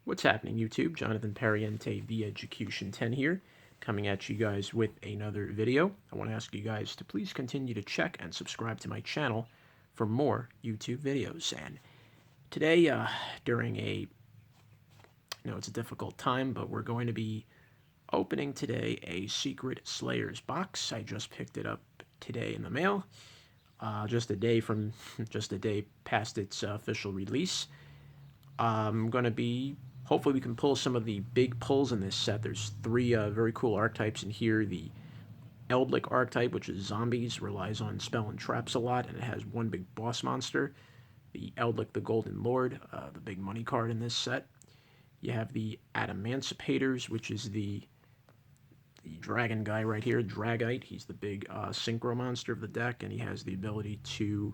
What's happening, YouTube? Jonathan Pariente via Execution 10 here, coming at you guys with another video. I want to ask you guys to please continue to check and subscribe to my channel for more YouTube videos. And today, during it's a difficult time, but we're going to be opening today a Secret Slayers box. I just picked it up today in the mail, just a day past its official release. I'm going to be, hopefully we can pull some of the big pulls in this set. There's three very cool archetypes in here. The Eldlik archetype, which is zombies, relies on spell and traps a lot, and it has one big boss monster. The Eldlik the Golden Lord, the big money card in this set. You have the Adamanticators, which is the dragon guy right here, Dragite. He's the big synchro monster of the deck, and he has the ability to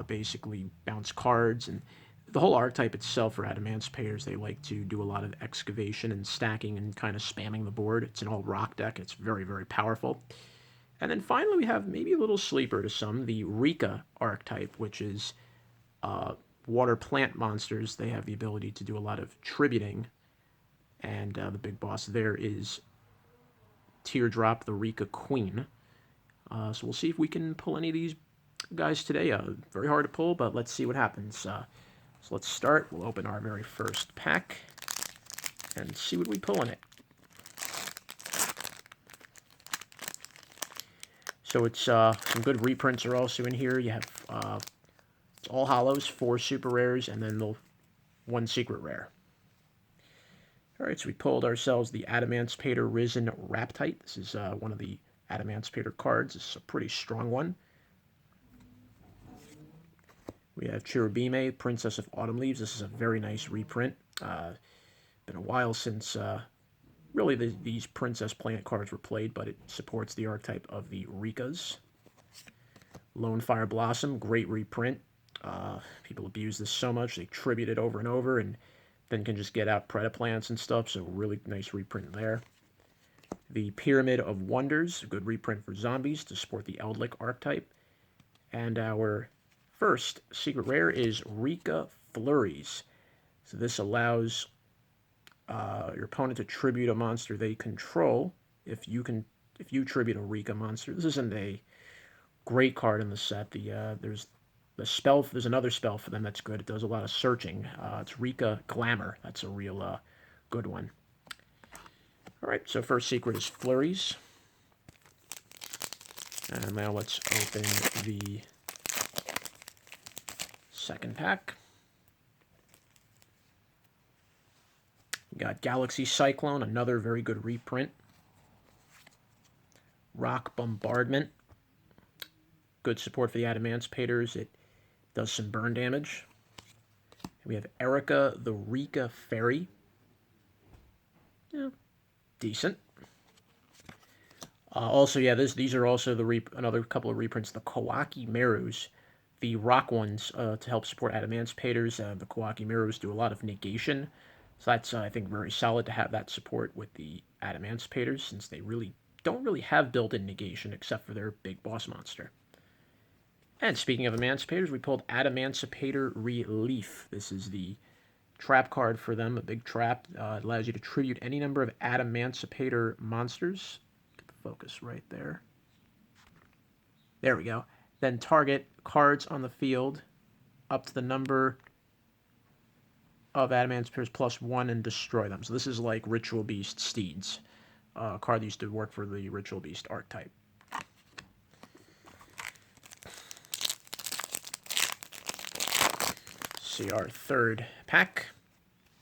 basically bounce cards. And the whole archetype itself for Adamanticators, they like to do a lot of excavation and stacking and kind of spamming the board. It's an all rock deck. It's very, very powerful. And then finally we have maybe a little sleeper to some, the Rika archetype, which is water plant monsters. They have the ability to do a lot of tributing. And the big boss there is Teardrop, the Rika Queen. So we'll see if we can pull any of these guys today. Very hard to pull, but let's see what happens. So let's start. We'll open our very first pack and see what we pull in it. So it's some good reprints are also in here. You have it's all hollows, 4 super rares, and then the 1 secret rare. All right, so we pulled ourselves the Adamanticator Risen Raptite. This is one of the Adamanticator cards. This is a pretty strong one. We have Cherubime, Princess of Autumn Leaves. This is a very nice reprint. Been a while since really these Princess Planet cards were played, but it supports the archetype of the Rikas. Lone Fire Blossom, great reprint. People abuse this so much, they tribute it over and over, and then can just get out Predaplants and stuff, so really nice reprint there. The Pyramid of Wonders, a good reprint for zombies to support the Eldlik archetype. And our first secret rare is Rika Flurries. So this allows your opponent to tribute a monster they control. If you tribute a Rika monster, this isn't a great card in the set. There's another spell for them that's good. It does a lot of searching. It's Rika Glamour. That's a real good one. All right, so first secret is Flurries. And now let's open the second pack. We got Galaxy Cyclone, another very good reprint. Rock Bombardment. Good support for the Adamanticators. It does some burn damage. And we have Erica, the Rika Fairy. Yeah, decent. Also, yeah, these are also another couple of reprints. The Kawaki Merus, the rock ones, to help support Adamanticators. The Kawaki Merus do a lot of negation, so that's I think very solid to have that support with the Adamanticators, since they don't really have built-in negation except for their big boss monster. And speaking of Emancipators, we pulled Adamanticator Relief. This is the trap card for them, a big trap. It allows you to tribute any number of Adamanticator monsters. Get the focus right there. There we go. Then target cards on the field up to the number of Adamanticators +1 and destroy them. So this is like Ritual Beast Steeds, a card that used to work for the Ritual Beast archetype. See our third pack.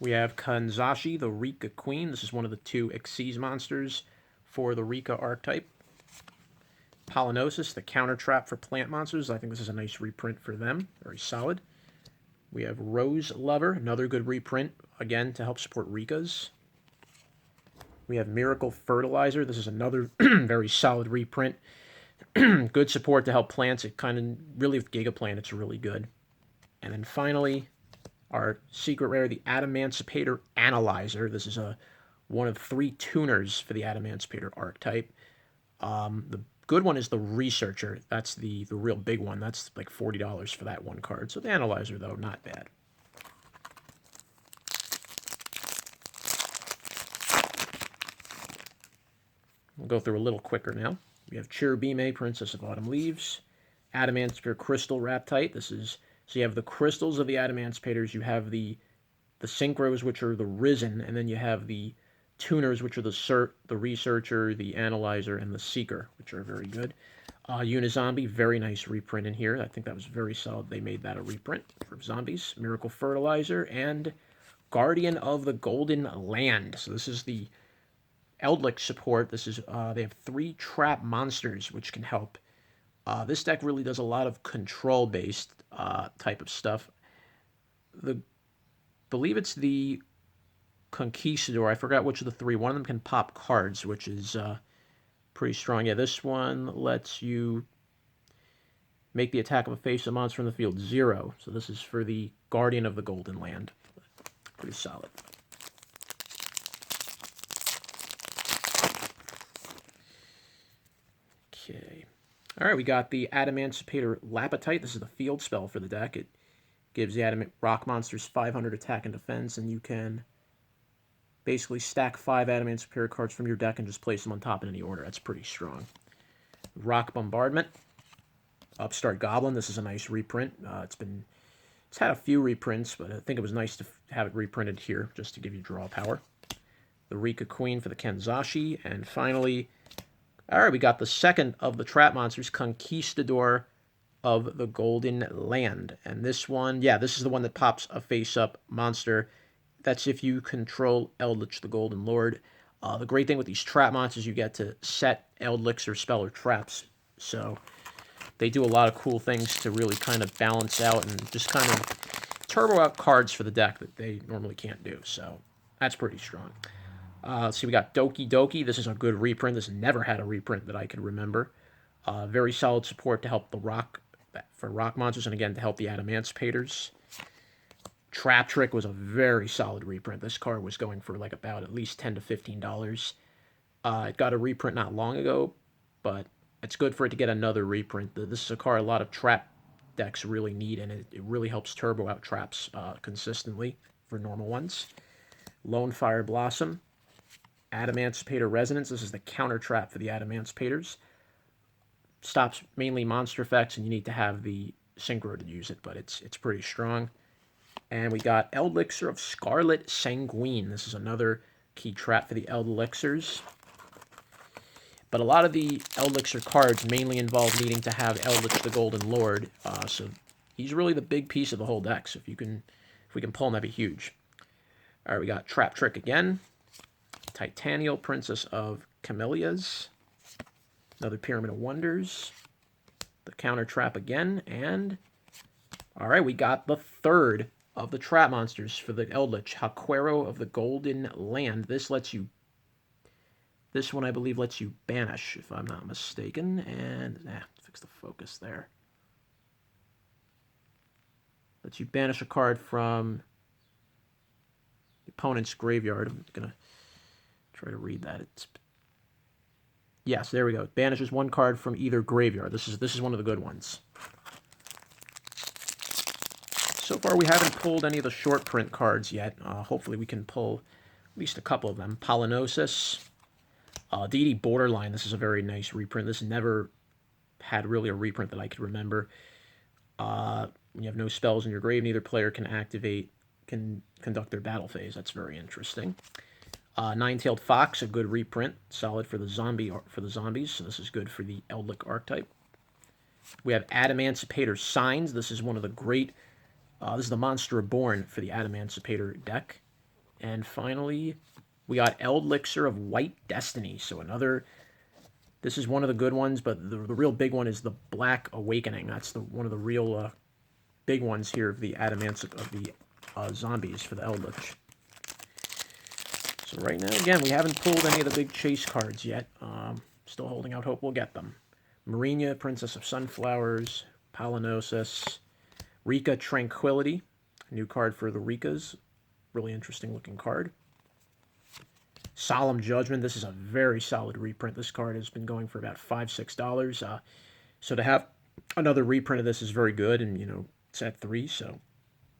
We have Kanzashi, the Rika Queen. This is one of the 2 Xyz monsters for the Rika archetype. Polynosis, the counter trap for plant monsters. I think this is a nice reprint for them. Very solid. We have Rose Lover, another good reprint, again, to help support Rikas. We have Miracle Fertilizer. This is another very solid reprint. Good support to help plants. It kind of, really with Gigaplant, it's really good. And then finally, our secret rare, the Adamanticator Analyzer. This is one of 3 tuners for the Adamanticator archetype. The good one is the Researcher. That's the real big one. That's like $40 for that one card. So the Analyzer, though, not bad. go through a little quicker now. We have Cherubime, Princess of Autumn Leaves. Adamantipator Crystal Raptite. This is, so you have the crystals of the Adamanticators, you have the Synchros, which are the Risen, and then you have the Tuners, which are the Researcher, the Analyzer, and the Seeker, which are very good. Unizombie, very nice reprint in here. I think that was very solid. They made that a reprint for zombies. Miracle Fertilizer, and Guardian of the Golden Land. So this is the Eldlik support. This is they have 3 trap monsters, which can help. This deck really does a lot of control-based type of stuff. Believe it's the Conquistador. I forgot which of the 3. One of them can pop cards, which is pretty strong. Yeah, this one lets you make the attack of a face-up monster from the field 0. So this is for the Guardian of the Golden Land. Pretty solid. Okay. All right, we got the Adamantipator Lapitite. This is the field spell for the deck. It gives the adamant rock monsters 500 attack and defense, and you can basically stack 5 Adamantipator cards from your deck and just place them on top in any order. That's pretty strong. Rock Bombardment. Upstart Goblin. This is a nice reprint. It's had a few reprints, but I think it was nice to have it reprinted here just to give you draw power. The Rika Queen for the Kenzashi, and finally, all right, we got the second of the trap monsters, Conquistador of the Golden Land. And this one, yeah, this is the one that pops a face-up monster. That's if you control Eldritch, the Golden Lord. The great thing with these trap monsters, you get to set Eldritch or spell or traps. So they do a lot of cool things to really kind of balance out and just kind of turbo out cards for the deck that they normally can't do. So that's pretty strong. So we got Doki Doki. This is a good reprint. This never had a reprint that I could remember. Very solid support to help the rock monsters, and again to help the Adamanticators. Trap Trick was a very solid reprint. This card was going for like about at least $10 to $15. It got a reprint not long ago, but it's good for it to get another reprint. This is a card a lot of trap decks really need, and it really helps turbo out traps consistently for normal ones. Lone Fire Blossom. Adamantipator Resonance. This is the counter trap for the Adamanticators. Stops mainly monster effects, and you need to have the Synchro to use it, but it's pretty strong. And we got Elixir of Scarlet Sanguine. This is another key trap for the Elixirs. But a lot of the Elixir cards mainly involve needing to have Eldritch the Golden Lord, so he's really the big piece of the whole deck. So if we can pull him, that'd be huge. All right, we got Trap Trick again. Titanial, Princess of Camellias. Another Pyramid of Wonders. The counter trap again, and all right, we got the third of the trap monsters for the Eldritch, Haquero of the Golden Land. This one I believe lets you banish, if I'm not mistaken, and fix the focus there. Lets you banish a card from the opponent's graveyard. I'm gonna try to read that. Yes, there we go. It banishes one card from either graveyard. This is one of the good ones. So far, we haven't pulled any of the short print cards yet. Hopefully, we can pull at least a couple of them. Polynosis. Deity Borderline. This is a very nice reprint. This never had really a reprint that I could remember. When you have no spells in your grave, neither player can conduct their battle phase. That's very interesting. Nine-Tailed Fox, a good reprint, solid for the zombies. So this is good for the Eldritch archetype. We have Adamantipator Signs. This is one of the great. This is the Monster Reborn for the Adamantipator deck. And finally, we got Elixir of White Destiny. So this is one of the good ones, but the real big one is the Black Awakening. That's one of the real big ones here of the zombies for the Eldritch. So right now, again, we haven't pulled any of the big chase cards yet. Still holding out hope we'll get them. Marina, Princess of Sunflowers, Polynosis, Rika Tranquility, new card for the Rikas. Really interesting looking card. Solemn Judgment. This is a very solid reprint. This card has been going for about $5, $6. So to have another reprint of this is very good, and it's at 3, so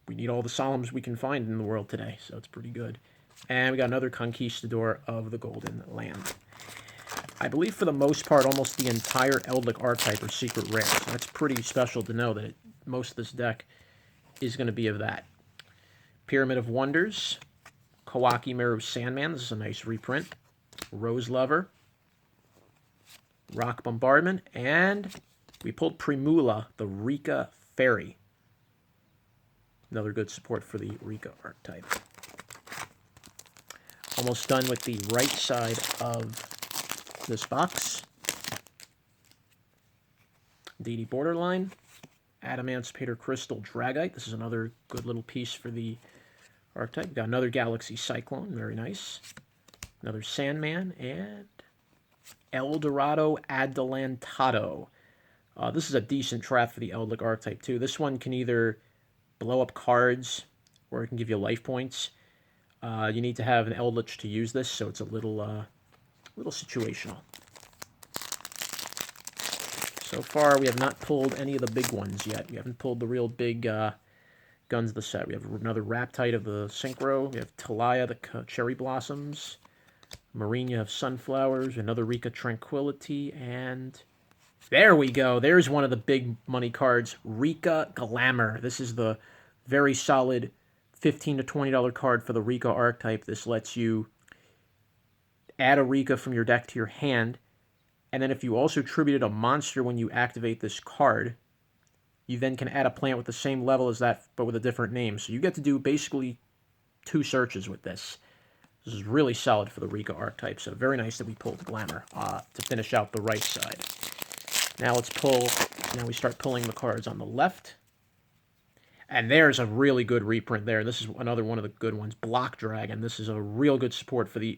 we need all the Solemns we can find in the world today, so it's pretty good. And we got another Conquistador of the Golden Land. I believe for the most part, almost the entire Eldlik archetype are secret rare. So that's pretty special to know that most of this deck is going to be of that. Pyramid of Wonders, Kawaki Meru Sandman. This is a nice reprint. Rose Lover, Rock Bombardment, and we pulled Primula, the Rika Fairy. Another good support for the Rika archetype. Almost done with the right side of this box. DD Borderline, Adamantipator Crystal Dragite. This is another good little piece for the archetype. Got another Galaxy Cyclone, very nice. Another Sandman, and El Dorado Adelantado. This is a decent trap for the Eldlik archetype too. This one can either blow up cards or it can give you life points. You need to have an Eldritch to use this, so it's a little situational. So far, we have not pulled any of the big ones yet. We haven't pulled the real big guns of the set. We have another Raptite of the Synchro. We have Talaya, the Cherry Blossoms. Marinia of Sunflowers. Another Rika Tranquility. And there we go. There's one of the big money cards. Rika Glamour. This is the very solid $15 to $20 card for the Rika archetype. This lets you add a Rika from your deck to your hand. And then if you also attributed a monster when you activate this card, you then can add a plant with the same level as that, but with a different name. So you get to do basically 2 searches with this. This is really solid for the Rika archetype. So very nice that we pulled Glamour to finish out the right side. Now let's pull. Now we start pulling the cards on the left. And there's a really good reprint there. This is another one of the good ones. Block Dragon. This is a real good support for the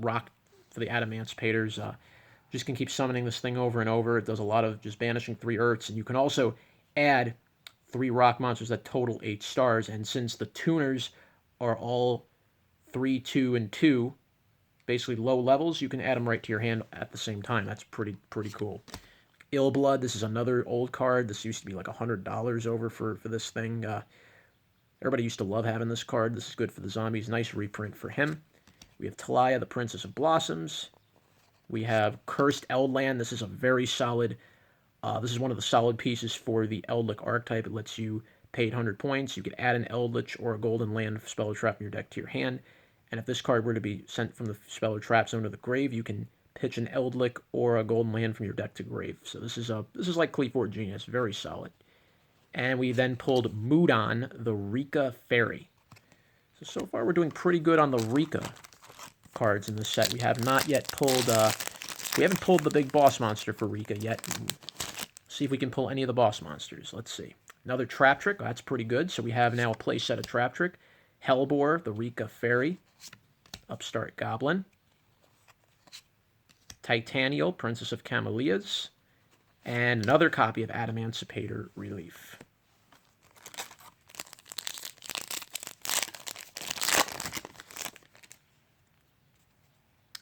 Adamantipators. Just can keep summoning this thing over and over. It does a lot of just banishing 3 Earths. And you can also add 3 rock monsters that total 8 stars. And since the tuners are all 3, 2, and 2, basically low levels, you can add them right to your hand at the same time. That's pretty cool. Ill Blood, this is another old card. This used to be like $100 over for this thing. Everybody used to love having this card. This is good for the zombies. Nice reprint for him. We have Talaya, the Princess of Blossoms. We have Cursed Eldland. This is a very solid, this is one of the solid pieces for the Eldlik archetype. It lets you pay 800 points. You can add an Eldritch or a Golden Land spell or trap in your deck to your hand. And if this card were to be sent from the spell or trap zone to the grave, you can pitch an Eldlik or a Golden Land from your deck to grave. So this is like Cleaford Genius, very solid. And we then pulled Mudon, the Rika Fairy. So far we're doing pretty good on the Rika cards in this set. We have not yet pulled, we haven't pulled the big boss monster for Rika yet. See if we can pull any of the boss monsters. Let's see. Another Trap Trick. Oh, that's pretty good. So we have now a play set of Trap Trick. Hellbore, the Rika Fairy. Upstart Goblin. Titanial, Princess of Camellias. And another copy of Adamantipator Relief.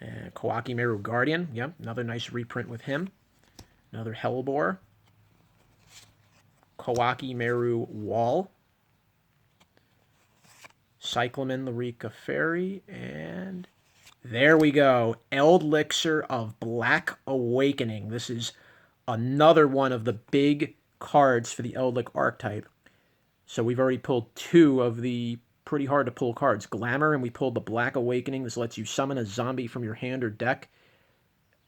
And Kawaki Meru Guardian. Yep, another nice reprint with him. Another Hellbore. Kawaki Meru Wall. Cyclamen, the Rika Fairy. And there we go. Eldlixir of Black Awakening. This is another one of the big cards for the Eldlik archetype. So we've already pulled 2 of the pretty hard to pull cards. Glamour, and we pulled the Black Awakening. This lets you summon a zombie from your hand or deck.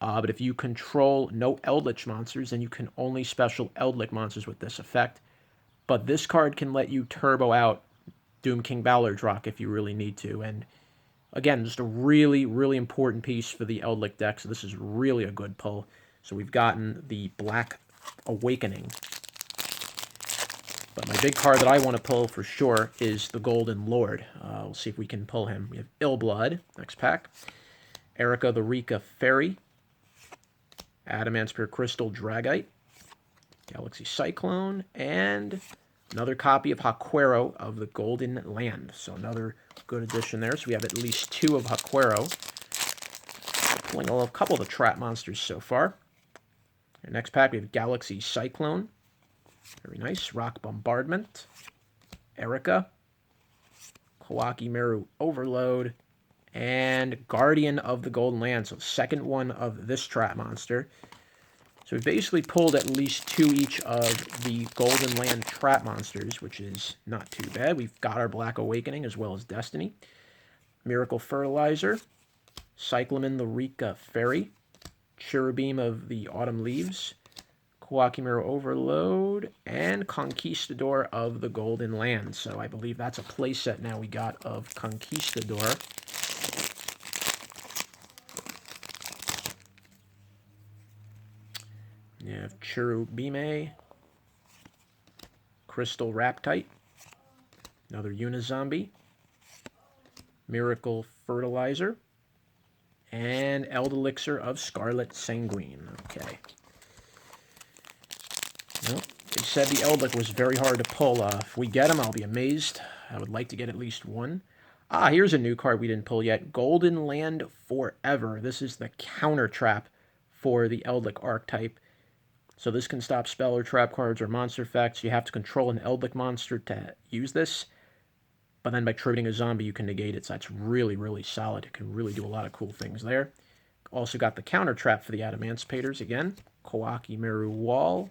But if you control no Eldritch monsters, then you can only special Eldlik monsters with this effect. But this card can let you turbo out Doom King Ballard's Rock if you really need to. And again, just a really, really important piece for the Eldlik deck. So this is really a good pull. So we've gotten the Black Awakening. But my big card that I want to pull for sure is the Golden Lord. We'll see if we can pull him. We have Ill Blood, next pack. Erica the Rika Fairy. Adamantipator Crystal Dragite. Galaxy Cyclone. And another copy of Haquero of the Golden Land. So another good addition there. So we have at least 2 of Haquero. Pulling a couple of the trap monsters so far. Our next pack, we have Galaxy Cyclone. Very nice. Rock Bombardment. Erica. Kawaki Meru Overload. and Guardian of the Golden Land. So second one of this trap monster. So we basically pulled at least 2 each of the Golden Land trap monsters, which is not too bad. We've got our Black Awakening as well as Destiny. Miracle Fertilizer. Cyclamen the Rika Fairy. Cherubim of the Autumn Leaves. Kawakimiro Overload, and Conquistador of the Golden Land. So I believe that's a playset now we got of Conquistador. You have Cherubime, Crystal Raptite, another Unizombie, Miracle Fertilizer, and Eldelixir of Scarlet Sanguine. Okay. Well, they said the Eldlik was very hard to pull. If we get him, I'll be amazed. I would like to get at least one. Ah, here's a new card we didn't pull yet. Golden Land Forever. This is the counter trap for the Eldlik archetype. So this can stop spell or trap cards or monster effects. You have to control an Eldlik monster to use this. But then by tributing a zombie, you can negate it. So that's really, really solid. It can really do a lot of cool things there. Also got the counter trap for the Adamancipators again. Kawakimiro Wall.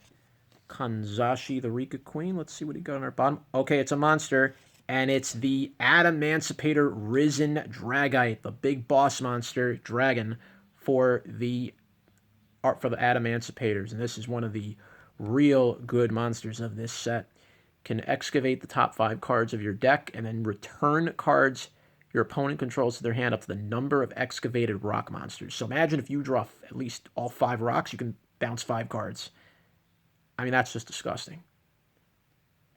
Kanzashi, the Rika Queen. Let's see what he got on our bottom. Okay, it's a monster. And it's the Adamancipator Risen Dragite, the big boss monster dragon for the Adamancipators. And this is one of the real good monsters of this set. Can excavate the top 5 cards of your deck and then return cards your opponent controls to their hand up to the number of excavated rock monsters. So imagine if you draw at least all 5 rocks, you can bounce 5 cards. I mean, that's just disgusting.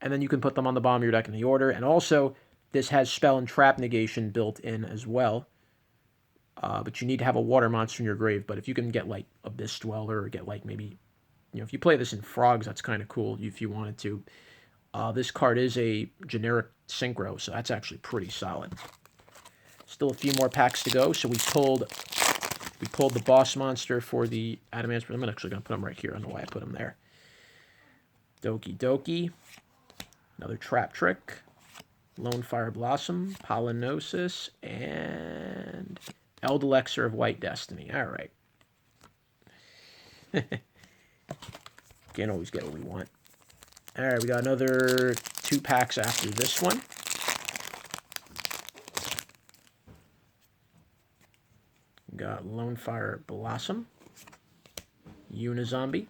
And then you can put them on the bottom of your deck in the order. And also, this has spell and trap negation built in as well. But you need to have a water monster in your grave. But if you can get, like, Abyss Dweller or get, like, maybe... You know, if you play this in Frogs, that's kind of cool if you wanted to. This card is a generic synchro, so that's actually pretty solid. Still a few more packs to go. So we pulled the boss monster for the Adamancipators. I'm actually going to put them right here. I don't know why I put them there. Doki Doki, another Trap Trick, Lone Fire Blossom, Pollinosis, and Eldelixir of White Destiny. All right. Can't always get what we want. All right, we got another 2 packs after this one. We got Lone Fire Blossom, Unizombie,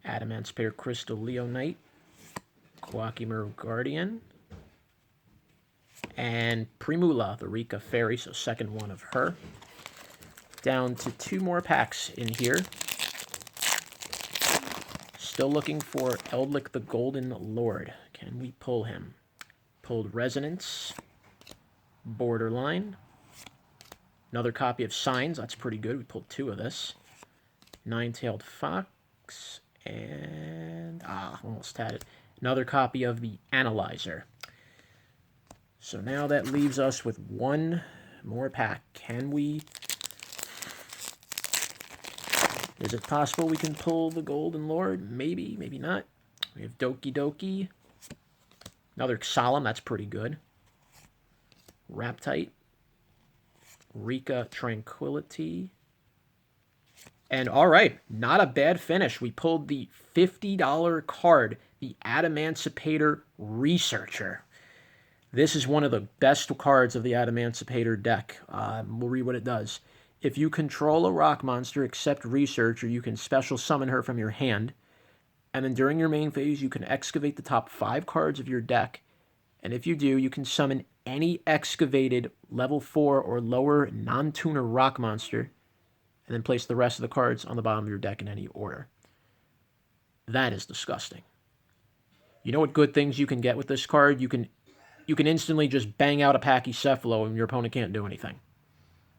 Adamancipator Crystal Leonite, Kawakimiro Guardian, and Primula, the Rika Fairy, so second one of her. Down to 2 more packs in here. Still looking for Eldlik the Golden Lord. Can we pull him? Pulled Resonance, Borderline, another copy of Signs, that's pretty good. We pulled 2 of this. Nine-Tailed Fox, and almost had it. Another copy of the Analyzer. So now that leaves us with 1 more pack. Can we... Is it possible we can pull the Golden Lord? Maybe, maybe not. We have Doki Doki. Another Solemn, that's pretty good. Raptite. Rika Tranquility. And all right, not a bad finish. We pulled the $50 card, the Adamancipator Researcher. This is one of the best cards of the Adamancipator deck. We'll read what it does. If you control a rock monster except Researcher, you can special summon her from your hand. And then during your main phase, you can excavate the top 5 cards of your deck. And if you do, you can summon any excavated level 4 or lower non-tuner rock monster, and then place the rest of the cards on the bottom of your deck in any order. That is disgusting. You know what good things you can get with this card? You can instantly just bang out a Pachycephalo and your opponent can't do anything.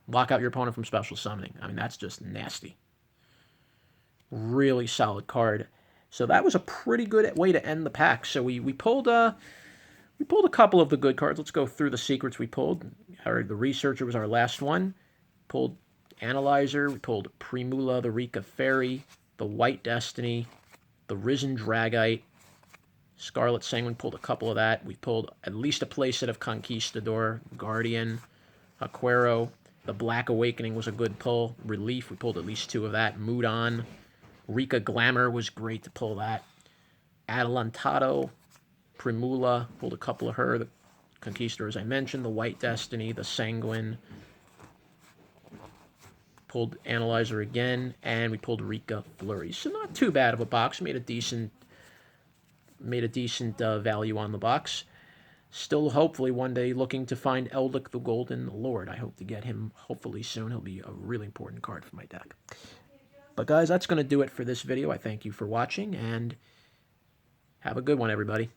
Lock out your opponent from special summoning. I mean, that's just nasty. Really solid card. So that was a pretty good way to end the pack. So we pulled a couple of the good cards. Let's go through the secrets we pulled. The Researcher was our last one. Pulled Analyzer. We pulled Primula, the Rika Fairy, the White Destiny, the Risen Dragite, Scarlet Sanguine, pulled a couple of that. We pulled at least a playset of Conquistador, Guardian, Aquero. The Black Awakening was a good pull. Relief, we pulled at least 2 of that. Mudon. Rika Glamour was great to pull that. Adelantado, Primula, pulled a couple of her. The Conquistador, as I mentioned. The White Destiny, the Sanguine. Pulled Analyzer again, and we pulled Rika Flurry. So not too bad of a box. Made a decent value on the box. Still, hopefully, one day looking to find Eldrick the Golden Lord. I hope to get him hopefully soon. He'll be a really important card for my deck. But guys, that's going to do it for this video. I thank you for watching, and have a good one, everybody.